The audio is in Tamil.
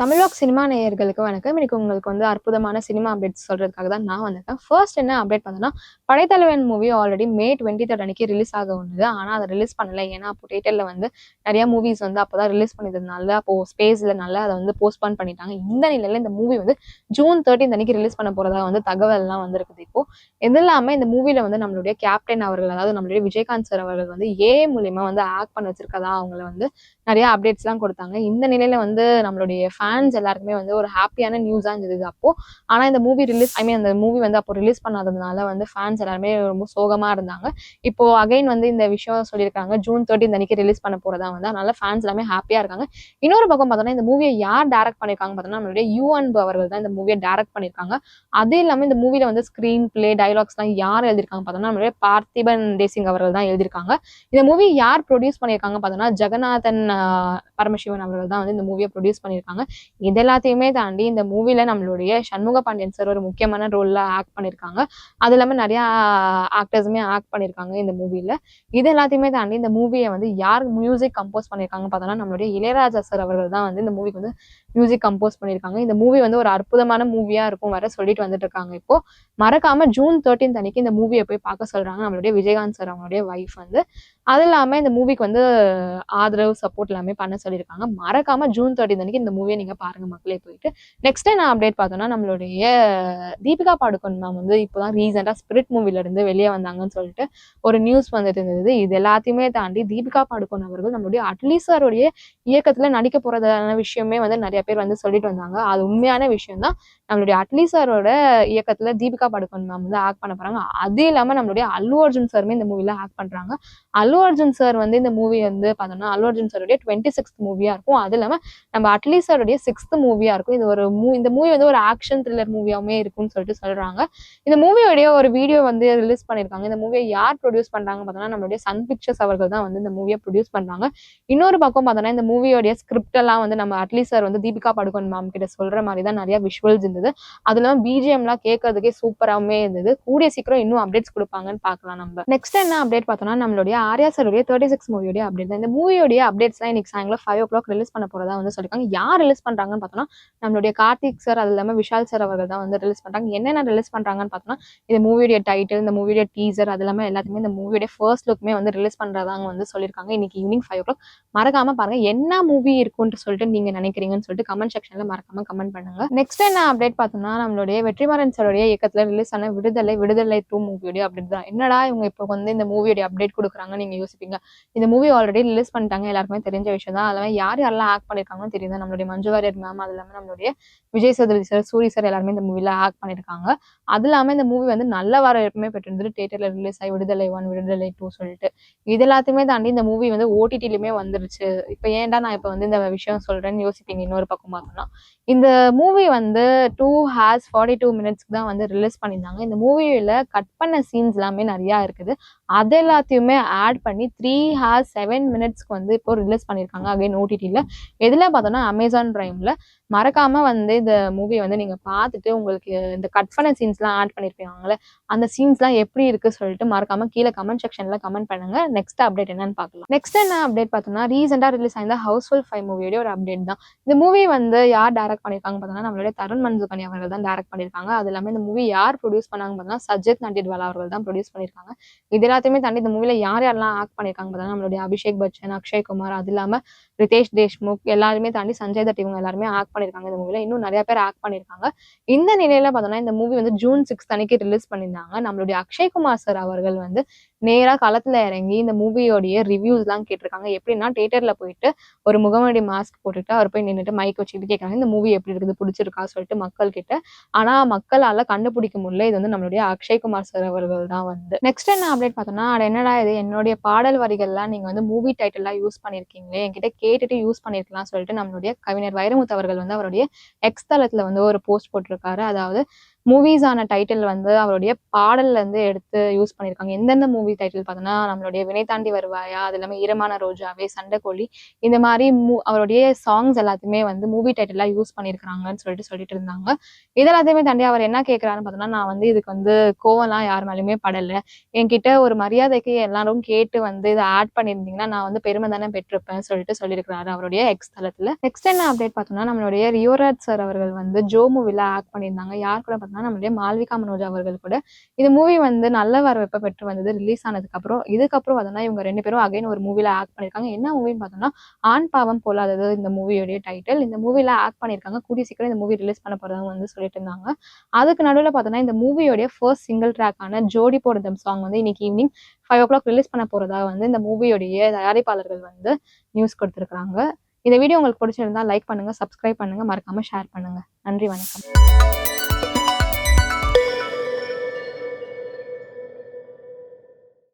தமிழ்வாக் சினிமா நேயர்களுக்கு வணக்கம். இன்னைக்கு உங்களுக்கு அற்புதமான சினிமா அப்டேட்ஸ் சொல்றதுக்காக தான் நான் வந்திருக்கேன். ஃபர்ஸ்ட் என்ன அப்டேட் பார்த்தோம்னா, படைத்தலைவன் மூவி ஆல்ரெடி மே 23 அன்னைக்கு ரிலீஸ் ஆக உள்ளது. ஆனா அத ரிலீஸ் பண்ணல. ஏன்னா, அப்போ தியேட்டர்ல நெறைய மூவிஸ் அப்பதான் ரிலீஸ் பண்ணியிருந்ததுனால, அப்போ ஸ்பேஸ் இல்லனால அத போஸ்ட்போன் பண்ணிட்டாங்க. இந்த நிலையில இந்த மூவி ஜூன் 13 அன்னைக்கு ரிலீஸ் பண்ண போறதா தகவல்லாம் வந்திருக்குது இப்போ. இது இல்லாம இந்த மூவில நம்மளுடைய கேப்டன் அவர்கள், அதாவது நம்மளுடைய விஜயகாந்த் சார் அவர்கள் ஏஐ மூலியமா ஆக்ட் பண்ண வச்சிருக்கதா அவங்கள நெறைய அப்டேட்ஸ்லாம் கொடுத்தாங்க. இந்த நிலையில நம்மளுடைய ஃபேன்ஸ் எல்லாருக்குமே ஒரு ஹாப்பியான நியூஸா இருந்தது இது அப்போ. ஆனா இந்த மூவி ரிலீஸ் அந்த மூவி அப்போ ரிலீஸ் பண்ணாததுனால ஃபேன்ஸ் எல்லாருமே ரொம்ப சோகமா இருந்தாங்க. இப்போ அகைன் இந்த விஷயம் சொல்லியிருக்காங்க. ஜூன் 13 அன்னைக்கு ரிலீஸ் பண்ண போறதா அதனால ஃபேன்ஸ் எல்லாமே ஹாப்பியா இருக்காங்க. இன்னொரு பக்கம் பார்த்தோம்னா, இந்த மூவியை யார் டைரக்ட் பண்ணியிருக்காங்க பார்த்தோம்னா, நம்மளுடைய யுவன் அவர்கள் தான் இந்த மூவியை டைரக்ட் பண்ணியிருக்காங்க. அது இல்லாம இந்த மூவில ஸ்கிரீன் பிளே, டயலாக்ஸ்லாம் யார் எழுதியிருக்காங்க பார்த்தோம்னா, நம்மளுடைய பார்த்திபன் தேசிங் அவர்கள் தான் எழுதியிருக்காங்க. இந்த மூவி யார் ப்ரொடியூஸ் பண்ணியிருக்காங்க பார்த்தோம்னா, ஜெகநாதன் பரமசிவன் அவர்கள் தான் இந்த மூவியை ப்ரொடியூஸ் பண்ணியிருக்காங்க. இது எல்லாத்தையுமே தாண்டி இந்த மூவில நம்மளுடைய சண்முக பாண்டியன் சார் ஒரு முக்கியமான ரோல்ல ஆக்ட் பண்ணியிருக்காங்க. அது இல்லாம நிறைய ஆக்டர்ஸுமே ஆக்ட் பண்ணியிருக்காங்க இந்த மூவில. இது எல்லாத்தையுமே தாண்டி இந்த மூவியை யார் மியூசிக் கம்போஸ் பண்ணியிருக்காங்க பார்த்தோம்னா, நம்மளுடைய இளையராஜா சார் அவர்கள் தான் இந்த மூவிக்கு மியூசிக் கம்போஸ் பண்ணியிருக்காங்க. இந்த மூவி ஒரு அற்புதமான மூவியா இருக்கும் வர சொல்லிட்டு வந்துட்டு இருக்காங்க இப்போ. மறக்காம ஜூன் 13 அன்னைக்கு இந்த மூவியை போய் பார்க்க சொல்றாங்க நம்மளுடைய விஜயகாந்த் சார் அவங்களுடைய வைஃப் அது இல்லாம இந்த மூவிக்கு ஆதரவு சப்போர்ட் எல்லாமே பண்ண சொல்லியிருக்காங்க. மறக்காம ஜூன் 13 அன்னைக்கு இந்த மூவியை நீங்க பாருங்க மக்களே போயிட்டு. நெக்ஸ்ட் நான் அப்டேட் பார்த்தோம்னா, நம்மளுடைய தீபிகா பாடுகோன் மேம் இப்போதான் ரீசெண்டா ஸ்பிரிட் மூவில இருந்து வெளியே வந்தாங்கன்னு சொல்லிட்டு ஒரு நியூஸ் வந்துட்டு இருந்தது. இது எல்லாத்தையுமே தாண்டி தீபிகா பாடுகோன் அவர்கள் நம்மளுடைய அட்லி சாருடைய இயக்கத்துல நடிக்க போறதான விஷயமே நிறைய பேர் சொல்லிட்டு வந்தாங்க. அது உண்மையான விஷயம் தான். நம்மளுடைய அட்லி சாரோட இயக்கத்துல தீபிகா பாடுகோன் மேம் ஆக்ட் பண்ண போறாங்க. அது இல்லாம நம்மளுடைய அல்லு அர்ஜுன் சாருமே இந்த மூவில ஆக்ட் பண்றாங்க. அல்லு அர்ஜுன் சார் இந்த மூவி பார்த்தோம்னா, அல்லு அர்ஜுன் சாருடைய 26th மூவியா இருக்கும். அது இல்லாம நம்ம அட்லி சாருடைய 6th மூவியா இருக்கும். இது ஒரு இந்த மூவி ஒரு ஆக்ஷன் த்ரில்லர் மூவியாவுமே இருக்கும்னு சொல்லிட்டு சொல்றாங்க. இந்த மூவியோடைய ஒரு வீடியோ ரிலீஸ் பண்ணிருக்காங்க. இந்த மூவியை யார் ப்ரொடியூஸ் பண்றாங்க பார்த்தோம்னா, நம்மளுடைய சன் பிக்சர்ஸ் அவர்கள் தான் இந்த மூவியை ப்ரொடியூஸ் பண்றாங்க. இன்னொரு பக்கம் பார்த்தோம்னா, இந்த மூவியோடைய ஸ்கிரிப்ட் எல்லாம் நம்ம அட்லி சார் தீபிகா படுகோன் மேம் கிட்ட சொல்ற மாதிரி தான் நிறைய விஷுவல்ஸ் இருந்தது. அது இல்லாம பிஜிஎம்லாம் கேட்கறதுக்கே சூப்பராகவே இருந்தது. கூடிய சீக்கிரம் இன்னும் அப்டேட்ஸ் கொடுப்பாங்கன்னு பார்க்கலாம் நம்ம. நெக்ஸ்ட் என்ன அப்டேட் பார்த்தோம்னா, நம்மளுடைய ஆர்யா சாருடைய 36 மூவியோட அப்டேட் தான். இந்த மூவியோடைய அப்டேட்ஸ்லாம் இன்னைக்கு சாயங்காலம் 5 o'clock ரிலீஸ் பண்ண போறதா சொல்லிருக்காங்க. யார் ரிலீஸ் பண்றாங்கன்னு பார்த்தோம்னா, நம்மளுடைய கார்த்திக் சார் அது இல்லாம விஷால் சார் அவர்கள் தான் ரிலீஸ் பண்றாங்க. என்னென்ன ரிலீஸ் பண்றாங்கன்னு பார்த்தோம்னா, இந்த மூவியோட டைட்டில், இந்த மூவியோட டீசர், அது இல்லாம எல்லாத்தையுமே இந்த மூவியோட ஃபர்ஸ்ட் லுக்குமே ரிலீஸ் பண்றதாங்க சொல்லியிருக்காங்க. இன்னைக்கு ஈவினிங் 5 o'clock. மறக்காம பாருங்க. என்ன மூவி இருக்கும்னு சொல்லிட்டு நீங்க நினைக்கிறீங்கன்னு சொல்லிட்டு கமெண்ட் செக்ஷன்ல மறக்காம கமெண்ட் பண்ணுங்க. நெக்ஸ்ட் என்ன அப்டேட் பார்த்தோம்னா, நம்மளுடைய வெற்றிமாறன் சாருடைய இயக்கத்துல ரிலீஸ் ஆன விடுதலை 2 மூவியோட அப்டேட் தான். என்னடா இவங்க இப்போ இந்த மூவியோட அப்டேட் கொடுக்குறாங்க நீங்க யோசிப்பீங்க. இந்த மூவி ஆல்ரெடி ரிலீஸ் பண்ணிட்டாங்க. எல்லாருக்குமே தெரிஞ்ச விஷயம் தான். அதெல்லாம் யாரெல்லாம் ஆக்ட் பண்ணிருக்காங்கன்னு தெரியுது. நம்மளுடைய மஞ்சு வாரியர் மேம், அது இல்லாம நம்மளுடைய விஜய் சேதுபதி சார், சூரி சார் எல்லாருமே இந்த மூவில ஆக்ட் பண்ணிருக்காங்க. அது இல்லாம இந்த மூவி நல்ல வரவேற்புமே பெற்றிருந்தது. தியேட்டர்ல ரிலீஸ் ஆகி விடுதலை 1, விடுதலை 2 சொல்லிட்டு இது எல்லாத்தையுமே தாண்டி இந்த மூவி ஓடிடிலுமே வந்துருச்சு. இப்ப ஏன்டா நான் இப்ப இந்த விஷயம் சொல்றேன்னு யோசிப்பீங்க. இன்னொரு பக்கம் பார்த்தோம்னா, இந்த மூவி 2 hours 42 minutesக்கு தான் ரிலீஸ் பண்ணியிருந்தாங்க. இந்த மூவியில கட் பண்ண சீன்ஸ் எல்லாமே நிறைய இருக்குது. அது எல்லாத்தையுமே ஆட் பண்ணி 3 hours 7 minutesக்கு இப்போ ரிலீஸ் பண்ணியிருக்காங்க அகைன் ஓடிடில. எதுல பார்த்தோம்னா அமேசான் பிரைம்ல. மறக்காம இந்த மூவியை நீங்க பார்த்துட்டு உங்களுக்கு இந்த கட் பண்ண சீன்ஸ்லாம் ஆட் பண்ணிருப்பாங்கல்ல, அந்த சீன்ஸ்லாம் எப்படி இருக்கு சொல்லிட்டு மறக்காம கீழே கமெண்ட் செக்ஷன்ல கமெண்ட் பண்ணுங்க. நெக்ஸ்ட் அப்டேட் என்னன்னு பார்க்கலாம். நெக்ஸ்ட் என்ன அப்டேட் பார்த்தோம்னா, ரீசெண்டா ரிலீஸ் ஆயிருந்த ஹவுஸ்ஃபுல் 5 மூவியோட ஒரு அப்டேட் தான். இந்த மூவி யார் டைரக்ட் பண்ணிருக்காங்க பார்த்தோம்னா, நம்மளுடைய தருண் மன்சுகனி அவர்கள் தான் டைரக்ட் பண்ணிருக்காங்க. அது இல்லாம இந்த மூவி யார் ப்ரொடியூஸ் பண்ணாங்க பார்த்தோம்னா, சஜித் நண்டிட்வாலா அவர்கள் தான் ப்ரொடியூஸ் பண்ணிருக்காங்க. இது எல்லாத்தையுமே தாண்டி இந்த மூவில யாரெல்லாம் ஆக்ட் பண்ணிருக்காங்க பார்த்தோம்னா, நம்மளுடைய அபிஷேக் பச்சன், அக்ஷய் குமார், அது இல்லாம ரிதேஷ் தேஷ்முக் எல்லாருமே தாண்டி சஞ்சய் தட் இவங்க எல்லாருமே ஆக்ட் பண்ணிருக்காங்க இந்த மூவில. இன்னும் நிறைய பேர் ஆக்ட் பண்ணிருக்காங்க. இந்த நிலையில பார்த்தோம்னா, இந்த மூவி ஜூன் 6 அன்னைக்கு ரிலீஸ் பண்ணியிருந்தாங்க. நம்மளுடைய அக்ஷய் குமார் சார் அவர்கள் நேரா களத்துல இறங்கி இந்த மூவியோடைய ரிவ்யூஸ் எல்லாம் கேட்டிருக்காங்க. எப்படின்னா, தியேட்டர்ல போயிட்டு ஒரு முகமூடி மாஸ்க் போட்டுட்டு அவர் போய் நின்றுட்டு மைக் வச்சுக்கிட்டு கேட்கறாங்க, இந்த மூவி எப்படி இருக்குது, பிடிச்சிருக்கா சொல்லிட்டு மக்கள் கிட்ட. ஆனா மக்களால கண்டுபிடிக்க முடியல. இது நம்மளுடைய அக்ஷய் குமார் சார் அவர்கள் தான் நெக்ஸ்ட் என்ன அப்டேட் பார்த்தோம்னா, அது என்னடா இது என்னுடைய பாடல் வரிகள்லாம் நீங்க மூவி டைட்டிலா யூஸ் பண்ணிருக்கீங்களே, என்கிட்ட கேட்டுட்டு யூஸ் பண்ணிருக்கலாம் சொல்லிட்டு நம்மளுடைய கவிஞர் வைரமுத்து அவர்கள் அவருடைய எக்ஸ் தளத்துல ஒரு போஸ்ட் போட்டிருக்காரு. அதாவது மூவிஸான டைட்டில் வந்து அவருடைய பாடல்ல இருந்து எடுத்து யூஸ் பண்ணியிருக்காங்க. எந்தெந்த மூவி டைட்டில் பார்த்தோம்னா, நம்மளுடைய வினை தாண்டி வருவாயா, அது இல்லாம ஈரமான ரோஜாவே, சண்டைக்கோழி, இந்த மாதிரி அவருடைய சாங்ஸ் எல்லாத்தையுமே வந்து மூவி டைட்டிலா யூஸ் பண்ணியிருக்காங்கன்னு சொல்லிட்டு இருந்தாங்க. இதெல்லாத்தையுமே தாண்டி அவர் என்ன கேட்கிறாருன்னு பார்த்தோம்னா, நான் வந்து இதுக்கு வந்து கோவம்லாம் யார் மேலேயுமே படல. என்கிட்ட ஒரு மரியாதைக்கு எல்லாரும் கேட்டு வந்து இதை ஆட் பண்ணியிருந்தீங்கன்னா நான் வந்து பெருமை தானே பெற்றிருப்பேன் சொல்லியிருக்கிறாரு அவருடைய எக்ஸ் தளத்துல. நெக்ஸ்ட் என்ன அப்டேட் பார்த்தோம்னா, நம்மளுடைய ரியோராஜ் சார் அவர்கள் வந்து ஜோ மூவில ஆக்ட் பண்ணியிருந்தாங்க. யார் கூட பார்த்தோம்னா, நம்மளுடைய மால்விகா மனோஜ் அவர்கள் கூட. இந்த மூவி வந்து நல்ல வரவேற்பை பெற்று வந்தது ரிலீஸ் ஆனதுக்கு அப்புறம். இதுக்கப்புறம் பார்த்தோம்னா இவங்க 2 பேரும் அகைன் ஒரு மூவில ஆக்ட் பண்ணியிருக்காங்க. என்ன மூவின்னு பார்த்தோம்னா, ஆண் பாவம் போலாதது இந்த மூவியோடைய டைட்டில். இந்த மூவில ஆக்ட் பண்ணியிருக்காங்க. கூடிய சீக்கிரம் இந்த மூவி ரிலீஸ் பண்ண போறதா வந்து சொல்லிட்டு இருந்தாங்க. அதுக்கு நடுவில் பார்த்தோம்னா, இந்த மூவியோடைய ஃபர்ஸ்ட் சிங்கிள் ட்ராக்கான ஜோடி போடுதம் சாங் வந்து இன்னைக்கு ஈவினிங் 5 o'clock ரிலீஸ் பண்ண போறதா வந்து இந்த மூவியோடைய தயாரிப்பாளர்கள் வந்து நியூஸ் கொடுத்துருக்காங்க. இந்த வீடியோ உங்களுக்கு பிடிச்சிருந்தா லைக் பண்ணுங்க, சப்ஸ்கிரைப் பண்ணுங்க, மறக்காம ஷேர் பண்ணுங்க. நன்றி, வணக்கம்.